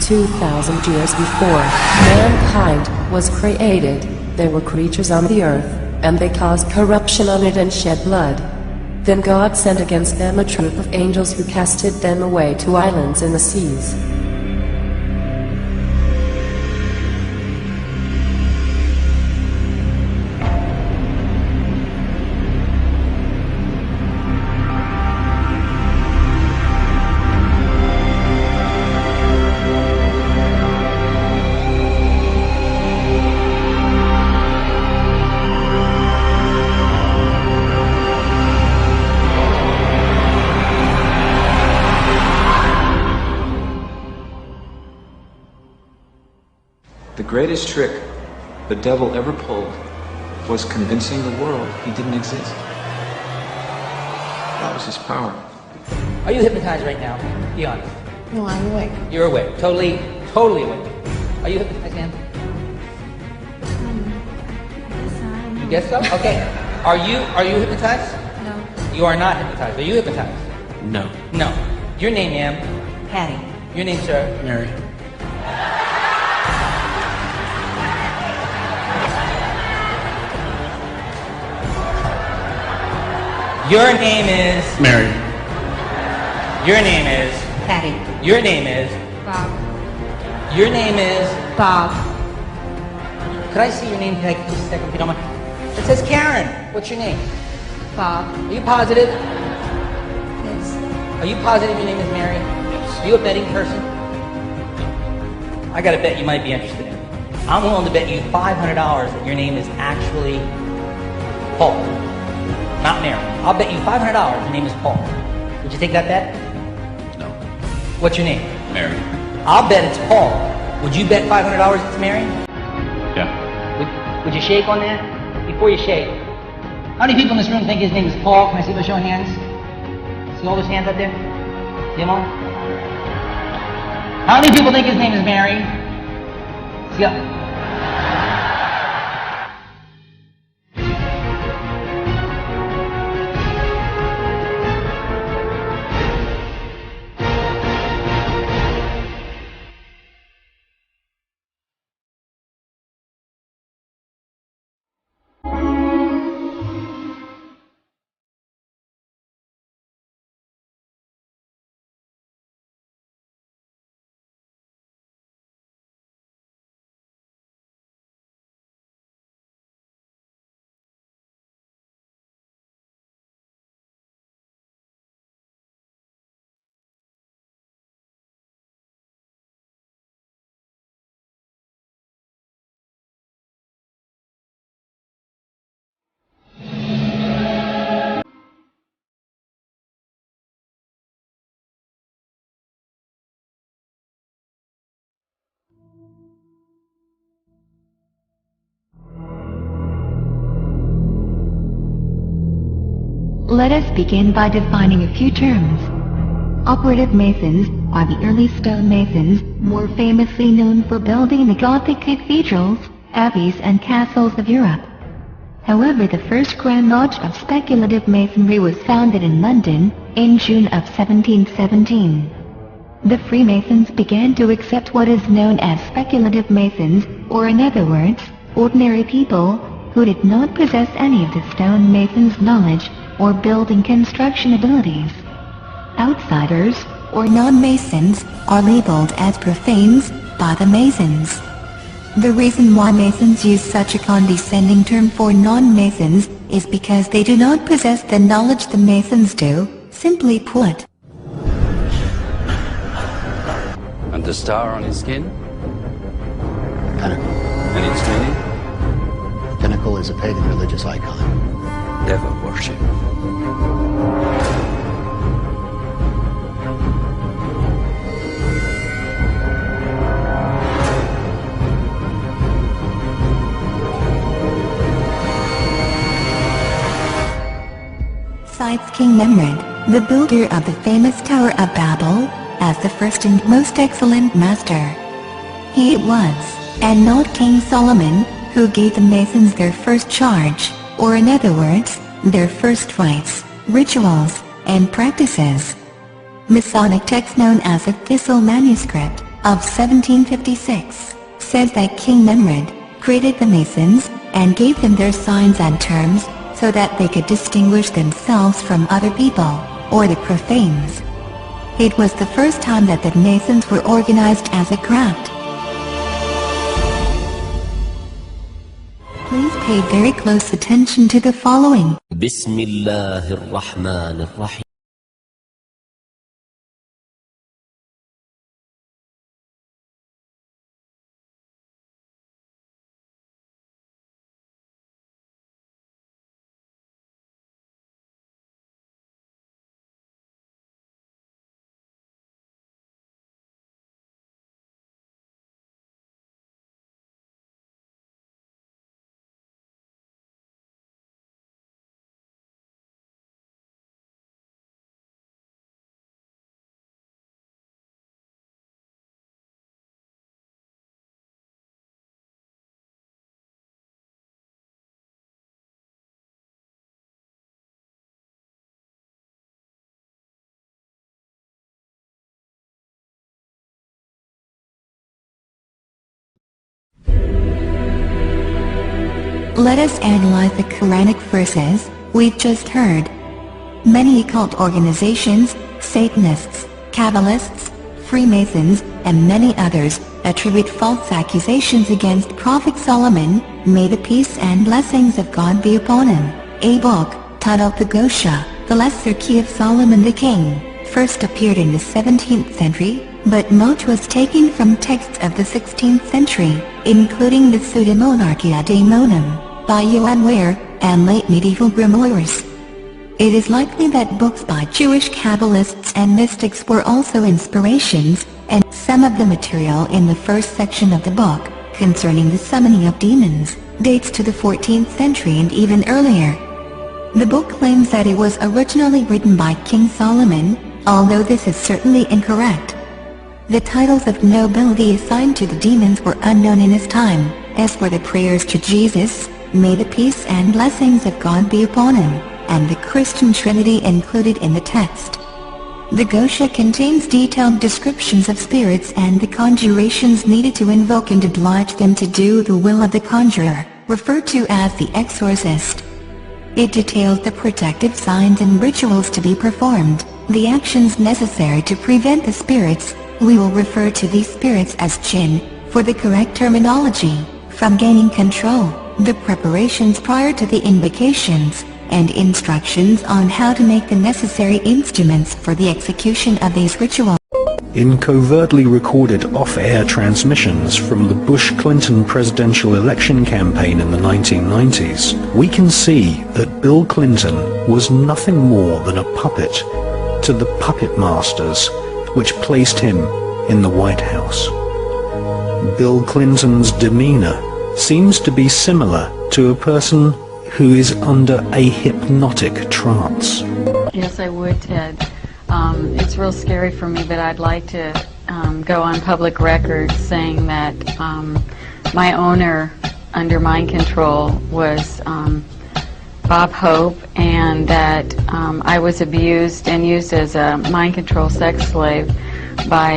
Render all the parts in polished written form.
2,000 years before mankind was created, there were creatures on the earth, and they caused corruption on it and shed blood. Then God sent against them a troop of angels who casted them away to islands in the seas. The greatest trick the devil ever pulled was convincing the world he didn't exist. That was his power. Are you hypnotized right now? Be honest. No, I'm awake. You're awake. Totally awake. Are you hypnotized, ma'am? Yes, I am. You guess so? Okay. Are you hypnotized? No. You are not hypnotized. Are you hypnotized? No. No. Your name, ma'am? Patty. Your name, sir? Mary. Your name is... Mary. Your name is... Patty. Your name is... Bob. Your name is... Bob. Could I see your name tag just a second, if you don't mind? It says Karen. What's your name? Bob. Are you positive? Yes. Are you positive your name is Mary? Yes. Are you a betting person? I got a bet you might be interested in. I'm willing to bet you $500 that your name is actually Paul, not Mary. I'll bet you $500 your name is Paul. Would you take that bet? No. What's your name? Mary. I'll bet it's Paul. Would you bet $500 it's Mary? Yeah. Would you shake on that? Before you shake. How many people in this room think his name is Paul? Can I see by showing hands? See all those hands up there? See them all? How many people think his name is Mary? See up. Let us begin by defining a few terms. Operative Masons are the early stonemasons, more famously known for building the Gothic cathedrals, abbeys and castles of Europe. However, the first Grand Lodge of Speculative Masonry was founded in London, in June of 1717. The Freemasons began to accept what is known as Speculative Masons, or in other words, ordinary people, who did not possess any of the stonemasons' knowledge, or building construction abilities. Outsiders, or non-Masons, are labeled as profanes by the Masons. The reason why Masons use such a condescending term for non-Masons is because they do not possess the knowledge the Masons do, simply put. And the star on his skin? Pinnacle. And its meaning? Pinnacle is a pagan religious icon. Devil worship. Cites King Nimrod, the builder of the famous Tower of Babel, as the first and most excellent master. He it was, and not King Solomon, who gave the Masons their first charge, or in other words, their first rites, rituals, and practices. Masonic text known as the Thistle manuscript, of 1756 says that King Nimrod created the Masons and gave them their signs and terms so that they could distinguish themselves from other people, or the profanes. It was the first time that the Masons were organized as a craft. Please pay very close attention to the following. بسم الله الرحمن الرحيم. Let us analyze the Quranic verses we've just heard. Many occult organizations, Satanists, Kabbalists, Freemasons, and many others attribute false accusations against Prophet Solomon, may the peace and blessings of God be upon him. A book, titled the Gosha, the Lesser Key of Solomon the King, first appeared in the 17th century, but much was taken from texts of the 16th century, including the Pseudemonarchia Daemonum, by Johann Weyer, and late medieval grimoires. It is likely that books by Jewish Kabbalists and mystics were also inspirations, and some of the material in the first section of the book, concerning the summoning of demons, dates to the 14th century and even earlier. The book claims that it was originally written by King Solomon, although this is certainly incorrect. The titles of nobility assigned to the demons were unknown in his time, as for the prayers to Jesus, may the peace and blessings of God be upon him, and the Christian Trinity included in the text. The Gosha contains detailed descriptions of spirits and the conjurations needed to invoke and oblige them to do the will of the conjurer, referred to as the exorcist. It details the protective signs and rituals to be performed, the actions necessary to prevent the spirits, we will refer to these spirits as jinn, for the correct terminology, from gaining control, the preparations prior to the invocations, and instructions on how to make the necessary instruments for the execution of these rituals. In covertly recorded off-air transmissions from the Bush-Clinton presidential election campaign in the 1990s, we can see that Bill Clinton was nothing more than a puppet to the puppet masters which placed him in the White House. Bill Clinton's demeanor seems to be similar to a person who is under a hypnotic trance. Yes, I would, Ted. It's real scary for me, but I'd like to go on public record saying that my owner under mind control was Bob Hope, and that I was abused and used as a mind control sex slave by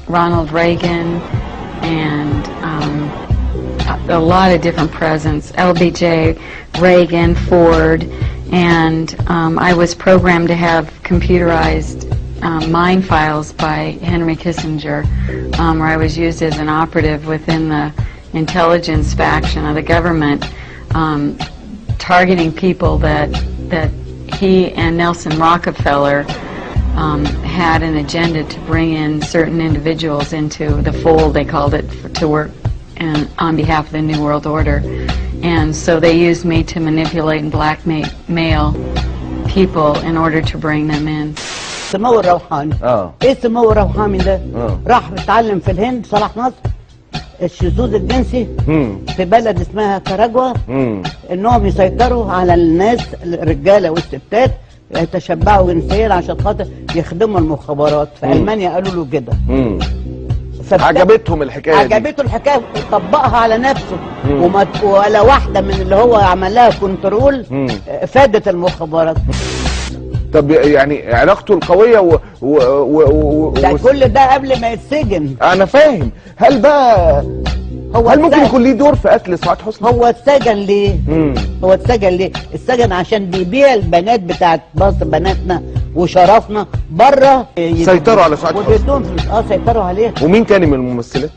Ronald Reagan and a lot of different presidents, LBJ, Reagan, Ford, and I was programmed to have computerized mind files by Henry Kissinger, where I was used as an operative within the intelligence faction of the government, targeting people that he and Nelson Rockefeller had an agenda to bring in certain individuals into the fold, they called it, to work on behalf of the New World Order. And so they used me to manipulate and blackmail people in order to bring them in. سمو الروحاني. ايه سمو الروحاني ده؟ راح اتعلم في الهند صلاح نصر الشذوذ الجنسي في بلد اسمها كاراجوا، انهم يسيطروا على الناس الرجاله والستات يتشبعوا جنسيا عشان خاطر يخدموا المخابرات. في المانيا قالوا له كده. عجبتهم الحكايه دي، عجبته الحكايه وطبقها على نفسه، ولا واحده من اللي هو عمل لها كنترول فادت المخابرات. طب يعني علاقته القويه ده كل ده قبل ما يتسجن. انا فاهم. هل بقى هل ممكن يكون ليه دور في قتل سعاد حسني؟ هو اتسجن ليه؟ هو اتسجن ليه؟ اتسجن عشان بيبيع البنات بتاعت مصر، بناتنا وشرفنا بره. سيطروا على سعاد حسني. وبيدوهم فلوس. سيطروا عليها. ومين تاني من الممثلات؟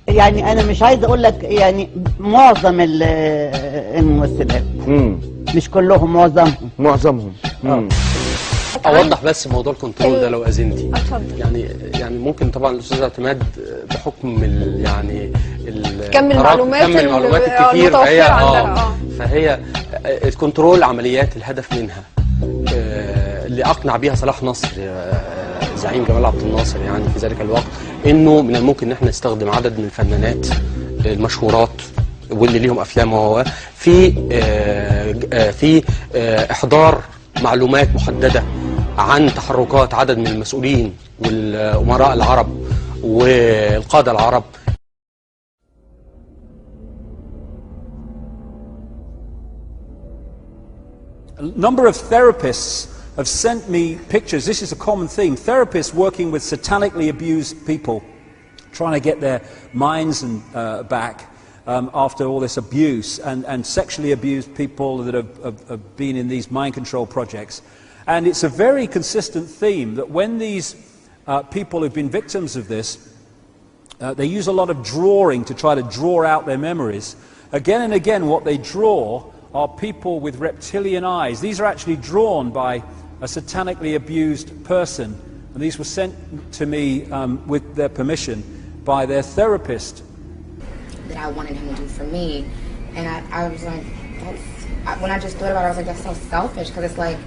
يعني انا مش عايز اقول لك يعني معظم الممثلات. مش كلهم، معظمهم. اوضح بس موضوع الكنترول ده لو اذنتي. يعني ممكن طبعا الاستاذ اعتماد بحكم كم المعلومات الكتير فهي الكنترول عمليات الهدف منها اللي اقنع بيها صلاح نصر زعيم جمال عبد الناصر يعني في ذلك الوقت انه من الممكن ان احنا نستخدم عدد من الفنانات المشهورات واللي ليهم افلام في احضار معلومات محدده عن تحركات عدد من المسؤولين والامراء العرب والقاده العرب. A number of therapists have sent me pictures. This is a common theme. Therapists working with satanically abused people, trying to get their minds back after all this abuse, and sexually abused people that have been in these mind control projects. And it's a very consistent theme that when these people who've been victims of this, they use a lot of drawing to try to draw out their memories. Again and again what they draw are people with reptilian eyes. These are actually drawn by a satanically abused person, and these were sent to me with their permission by their therapist. That I wanted him to do for me, and I was like, when I just thought about it, I was like, that's so selfish, because it's like,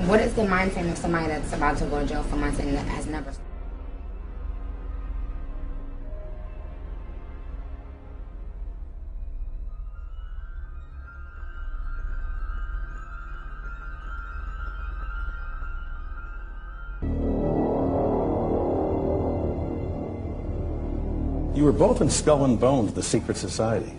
what is the mind frame of somebody that's about to go to jail for something that has never... You were both in Skull and Bones, The Secret Society.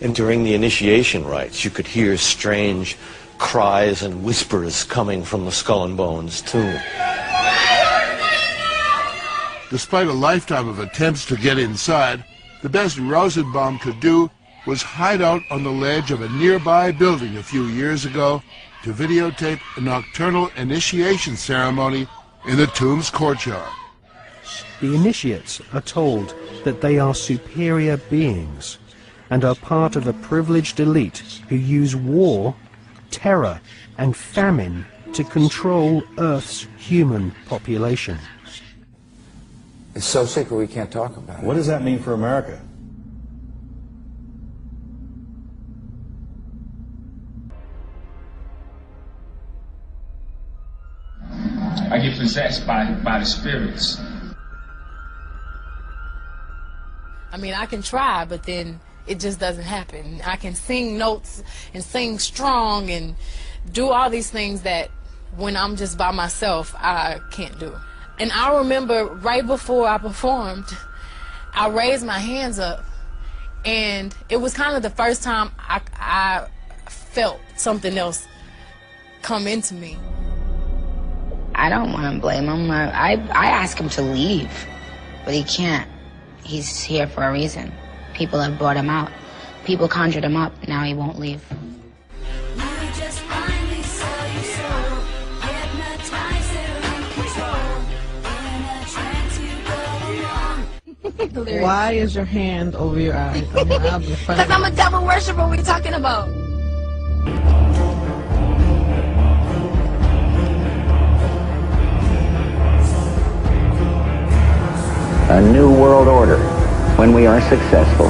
And during the initiation rites, you could hear strange cries and whispers coming from the Skull and Bones tomb. Despite a lifetime of attempts to get inside, the best Rosenbaum could do was hide out on the ledge of a nearby building a few years ago to videotape a nocturnal initiation ceremony in the tomb's courtyard. The initiates are told that they are superior beings and are part of a privileged elite who use war, terror, and famine to control Earth's human population. It's so sacred we can't talk about it. What does that mean for America? I get possessed by the spirits. I mean, I can try, but then it just doesn't happen. I can sing notes and sing strong and do all these things that when I'm just by myself, I can't do. And I remember right before I performed, I raised my hands up, and it was kind of the first time I felt something else come into me. I don't want to blame him. I ask him to leave, but he can't. He's here for a reason. People have brought him out. People conjured him up. Now he won't leave. Why is your hand over your eyes? Because I'm a devil worshiper. What are you talking about? A new world order. When we are successful,